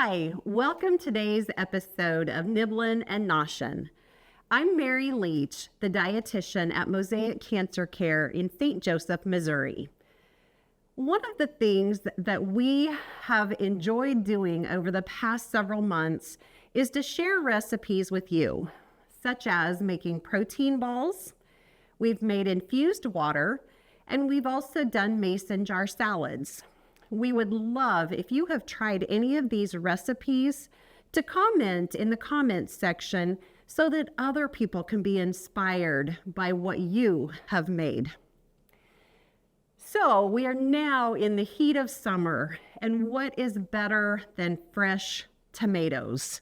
Hi, welcome to today's episode of Nibblin and Noshin. I'm Mary Leach, the dietitian at Mosaic Cancer Care in St. Joseph, Missouri. One of the things that we have enjoyed doing over the past several months is to share recipes with you, such as making protein balls. We've made infused water, and we've also done mason jar salads. We would love if you have tried any of these recipes to comment in the comments section so that other people can be inspired by what you have made. So we are now in the heat of summer, and what is better than fresh tomatoes?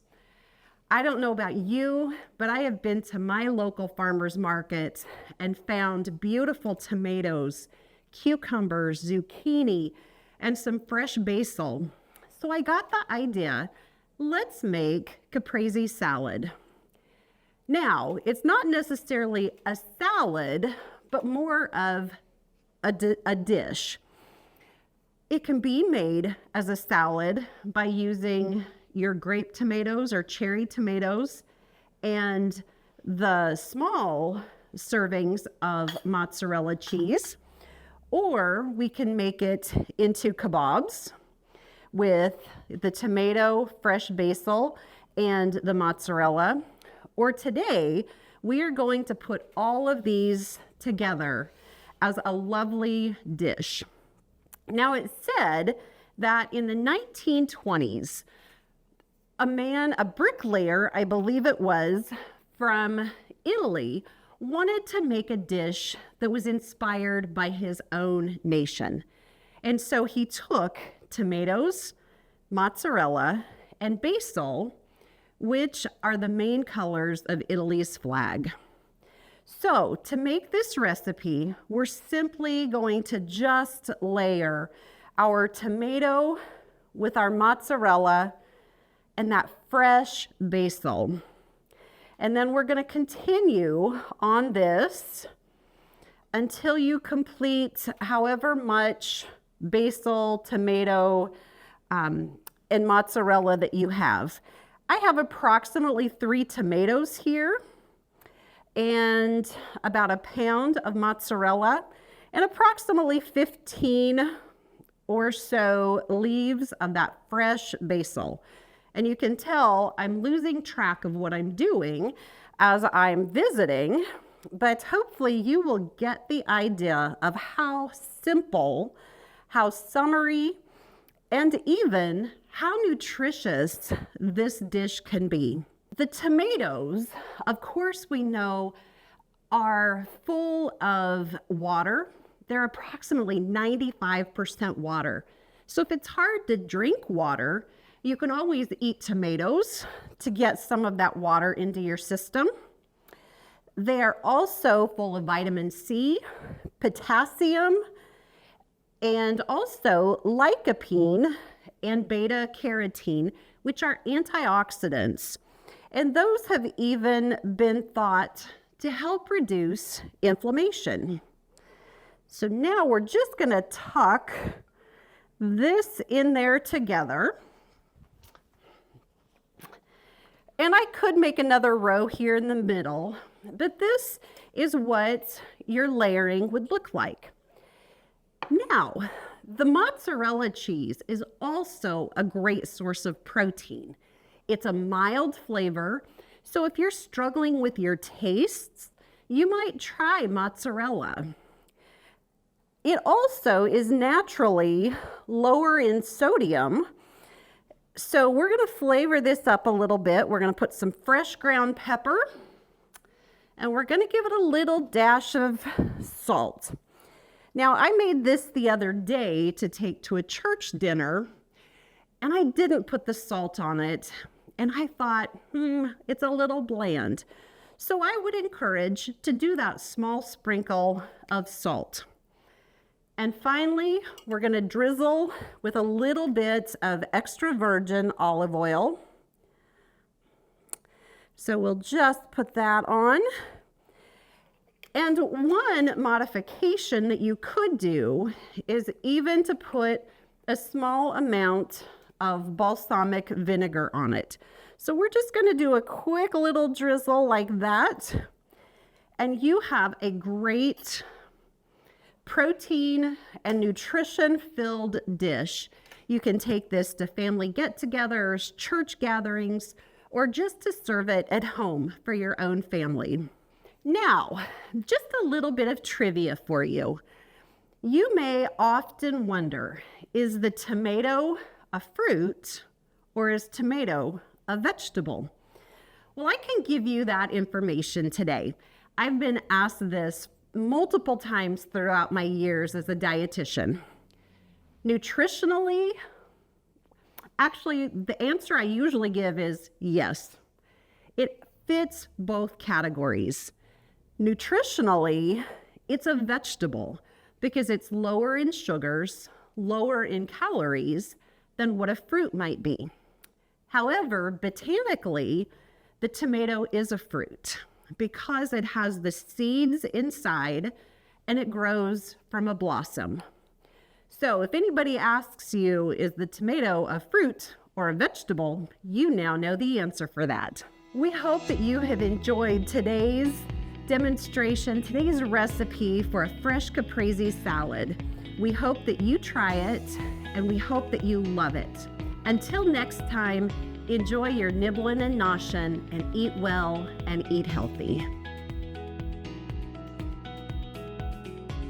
I don't know about you, but I have been to my local farmer's market and found beautiful tomatoes, cucumbers, zucchini, and some fresh basil. So I got the idea, let's make Caprese salad. Now, it's not necessarily a salad, but more of a dish. It can be made as a salad by using your grape tomatoes or cherry tomatoes and the small servings of mozzarella cheese. Or we can make it into kebabs with the tomato, fresh basil, and the mozzarella. Or today, we are going to put all of these together as a lovely dish. Now, it's said that in the 1920s, a bricklayer, I believe it was, from Italy, wanted to make a dish that was inspired by his own nation. And so he took tomatoes, mozzarella, and basil, which are the main colors of Italy's flag. So to make this recipe, we're simply going to just layer our tomato with our mozzarella and that fresh basil. And then we're going to continue on this until you complete however much basil, tomato, and mozzarella that you have. I have approximately 3 tomatoes here and about a pound of mozzarella and approximately 15 or so leaves of that fresh basil. And you can tell I'm losing track of what I'm doing as I'm visiting, but hopefully you will get the idea of how simple, how summery, and even how nutritious this dish can be. The tomatoes, of course, we know are full of water. They're approximately 95% water. So if it's hard to drink water, you can always eat tomatoes to get some of that water into your system. They are also full of vitamin C, potassium, and also lycopene and beta carotene, which are antioxidants. And those have even been thought to help reduce inflammation. So now we're just going to tuck this in there together. And I could make another row here in the middle, but this is what your layering would look like. Now, the mozzarella cheese is also a great source of protein. It's a mild flavor, so if you're struggling with your tastes, you might try mozzarella. It also is naturally lower in sodium. So we're going to flavor this up a little bit. We're going to put some fresh ground pepper, and we're going to give it a little dash of salt. Now, I made this the other day to take to a church dinner, and I didn't put the salt on it, and I thought, it's a little bland. So I would encourage to do that small sprinkle of salt. And finally, we're going to drizzle with a little bit of extra virgin olive oil. So we'll just put that on. And one modification that you could do is even to put a small amount of balsamic vinegar on it. So we're just going to do a quick little drizzle like that. And you have a great protein and nutrition filled dish. You can take this to family get-togethers, church gatherings, or just to serve it at home for your own family. Now, just a little bit of trivia for you. You may often wonder, is the tomato a fruit or is tomato a vegetable? Well, I can give you that information today. I've been asked this multiple times throughout my years as a dietitian. Nutritionally, actually, the answer I usually give is yes. It fits both categories. Nutritionally, it's a vegetable because it's lower in sugars, lower in calories than what a fruit might be. However, botanically, the tomato is a fruit because it has the seeds inside and it grows from a blossom. So if anybody asks you, is the tomato a fruit or a vegetable, you now know the answer for that. We hope that you have enjoyed today's demonstration, today's recipe for a fresh caprese salad. We hope that you try it and we hope that you love it. Until next time, enjoy your Nibblin and Noshin and eat well and eat healthy.